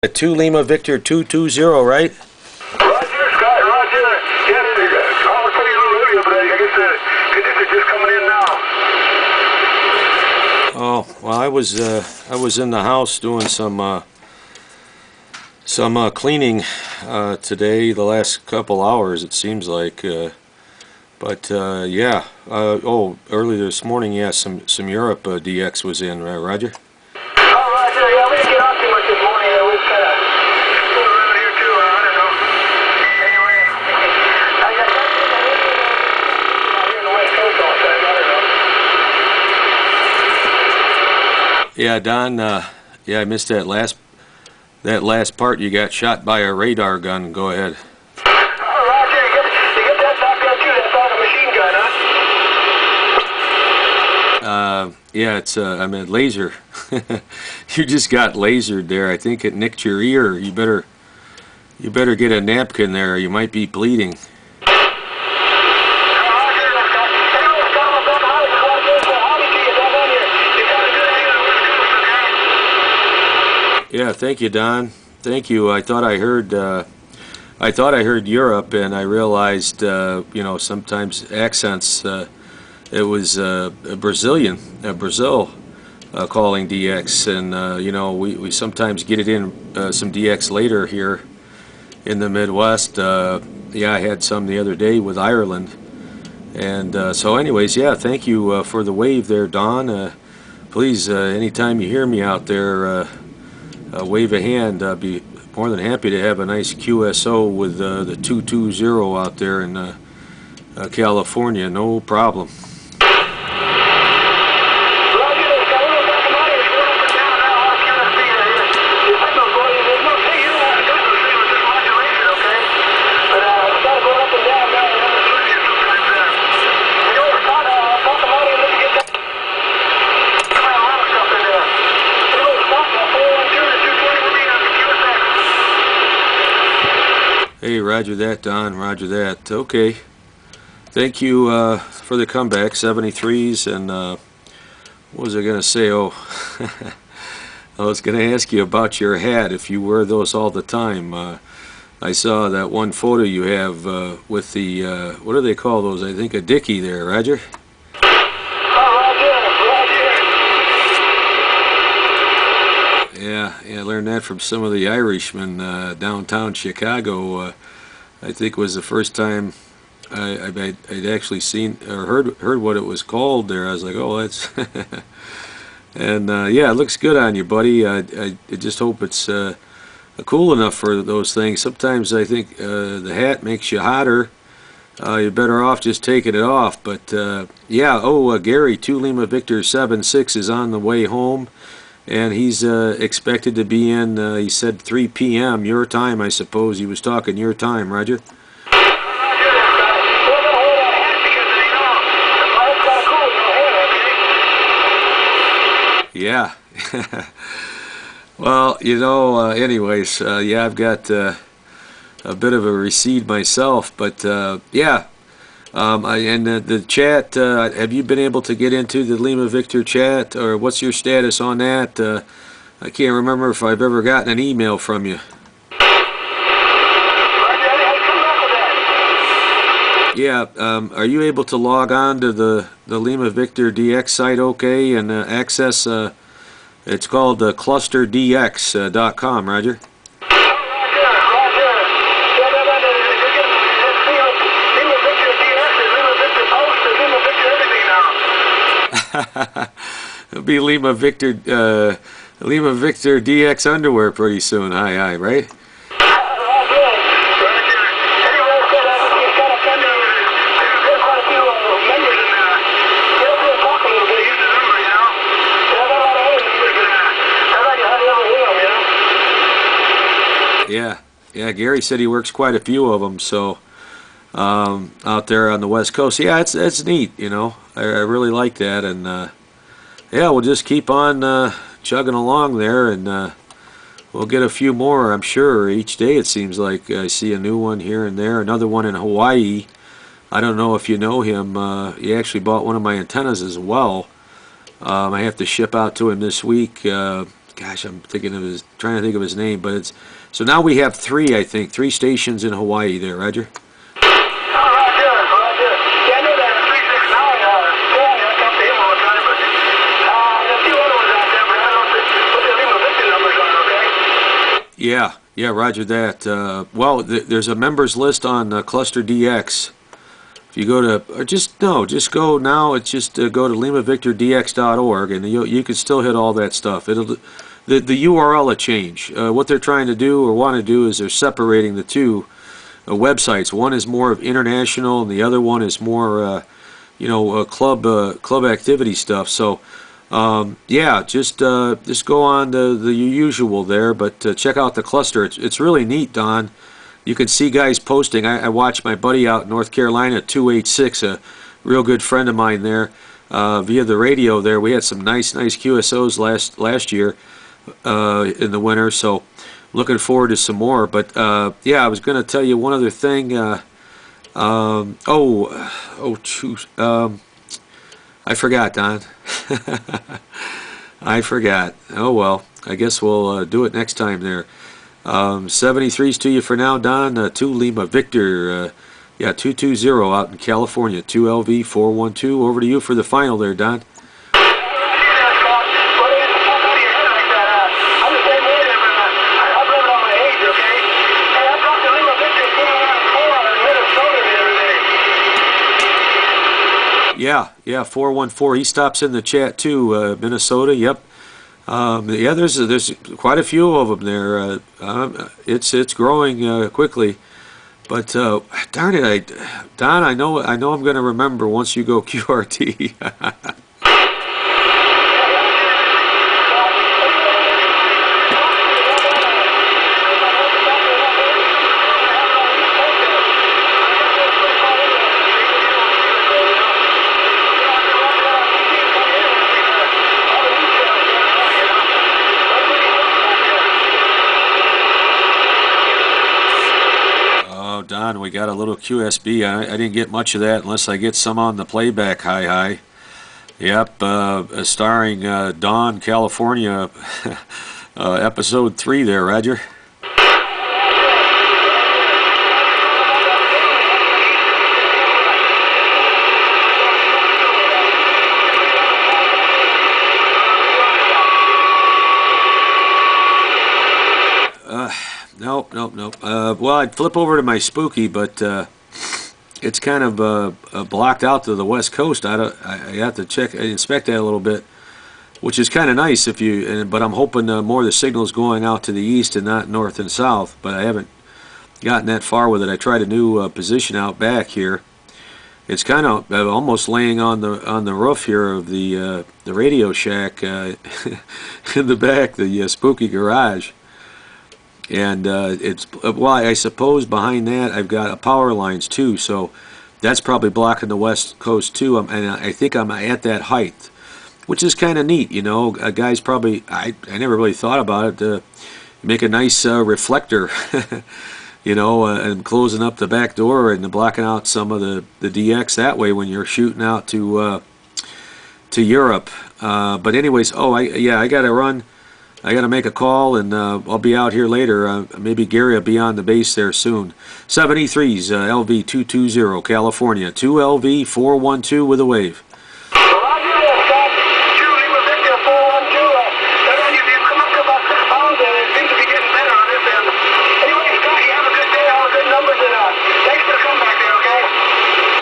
A 2 Lima Victor 220, right? Roger, Scott, Roger. Yes, I was pretty low earlier, but I guess the are just coming in now. Oh, well, I was in the house doing some cleaning today, the last couple hours it seems like, yeah. Oh, early this morning, yeah, some Europe DX was in, Roger. Oh, Roger, yeah, we didn't get off too much this morning. It was kind of still around here too. I don't know. Anyway, I got here in the West Coast all the time. I don't know. Yeah, Don. Yeah, I missed that last part. You got shot by a radar gun. Go ahead. Oh, Roger, you get that back there too. That's like a machine gun, huh? Yeah, it's I mean laser. You just got lasered there. I think it nicked your ear. You better get a napkin there. You might be bleeding. Yeah, thank you, Don. Thank you. I thought I heard Europe, and I realized you know, sometimes accents. It was Brazil calling DX, and you know, we sometimes get it in some DX later here in the Midwest. Yeah, I had some the other day with Ireland, and so anyways, yeah, thank you for the wave there, Don. Please, anytime you hear me out there, wave a hand. I'd be more than happy to have a nice QSO with the 220 out there in California. No problem. Hey, roger that, Don. Roger that. Okay. Thank you for the comeback, 73s, and what was I going to say? Oh, I was going to ask you about your hat, if you wear those all the time. I saw that one photo you have with the, what do they call those? I think a dickie there, Roger? Yeah, I learned that from some of the Irishmen downtown Chicago. I think was the first time I'd actually seen or heard what it was called there. I was like, oh, that's and yeah, it looks good on you, buddy. I just hope it's cool enough for those things. Sometimes I think the hat makes you hotter. You're better off just taking it off. But yeah, oh, Gary, 2 Lima Victor 76 is on the way home. And he's expected to be in, he said 3 p.m. your time, I suppose. He was talking your time, Roger. Yeah. Well, you know, anyways, yeah, I've got a bit of a recede myself, but yeah. And the chat, have you been able to get into the Lima Victor chat, or what's your status on that? I can't remember if I've ever gotten an email from you. Yeah, are you able to log on to the Lima Victor DX site okay and access, it's called clusterdx.com, Roger? It'll be Lima Victor DX underwear pretty soon. Hi, right? Yeah. Gary said he works quite a few of them. So out there on the West Coast, yeah, it's neat. You know, I really like that, and yeah, we'll just keep on chugging along there, and we'll get a few more, I'm sure, each day. It seems like I see a new one here and there. Another one in Hawaii. I don't know if you know him. He actually bought one of my antennas as well. I have to ship out to him this week. gosh, trying to think of his name, but it's, so now we have three, I think, three stations in Hawaii there, Roger. Oh, Roger. Yeah, I know that 369, Dan, I talked to him all the time, but there's a few other ones out there, but I don't know what the Lima Victor numbers are, okay? Yeah, Roger that. Well, there's a members list on Cluster DX. If you go to, or just go now. It's just go to limavictordx.org, and you can still hit all that stuff. The URL will change. What they're trying to do or want to do is they're separating the two websites. One is more of international, and the other one is more, club activity stuff. So, yeah, just go on the usual there, but check out the cluster. It's really neat, Don. You can see guys posting. I watched my buddy out in North Carolina, 286, a real good friend of mine there, via the radio there. We had some nice QSOs last year in the winter, so looking forward to some more. But yeah, I was going to tell you one other thing. I forgot, Don. I forgot. Oh well, I guess we'll do it next time there. 73s to you for now, Don. 2 Lima Victor, 220 out in California. 2LV412. Over to you for the final there, Don. Yeah, 414. He stops in the chat too, Minnesota. Yep. Yeah, there's quite a few of them there. It's growing quickly, but darn it, Don, I know I'm going to remember once you go QRT. Don, we got a little QSB. I didn't get much of that unless I get some on the playback. Hi. Yep, starring Dawn, California, episode 3 there, Roger. Nope. Well, I'd flip over to my Spooky, but it's kind of blocked out to the West Coast. I have to inspect that a little bit, which is kind of nice if you. But I'm hoping more of the signal's going out to the east and not north and south. But I haven't gotten that far with it. I tried a new position out back here. It's kind of almost laying on the roof here of the Radio Shack in the back, the Spooky garage. And well, I suppose behind that I've got power lines too, so that's probably blocking the West Coast too. And I think I'm at that height, which is kind of neat, you know. Guys probably, I never really thought about it, to make a nice reflector, you know, and closing up the back door and blocking out some of the DX that way when you're shooting out to Europe. But anyways, I got to run. I got to make a call, and I'll be out here later. Maybe Gary will be on the base there soon. 73's LV220, California. 2LV412 with a wave.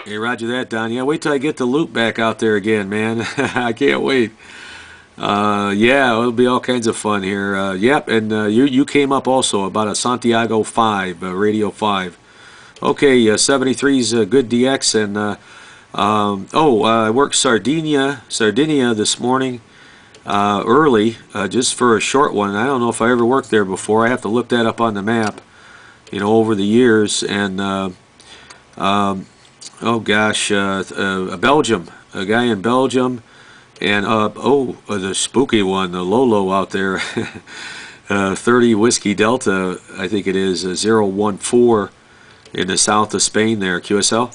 Hey, Roger that, Don. Yeah, wait till I get the loop back out there again, man. I can't wait. Yeah, it'll be all kinds of fun here. Yep, and you came up also about a Santiago 5, Radio 5. Okay, 73's good DX, and I worked Sardinia this morning early, just for a short one. I don't know if I ever worked there before. I have to look that up on the map, you know, over the years. And Belgium, a guy in Belgium. And the spooky one, the Lolo out there, 30 Whiskey Delta, I think it is, 014 in the south of Spain there, QSL.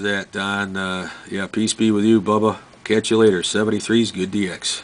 that, Don. Yeah, peace be with you, Bubba. Catch you later. 73's good DX.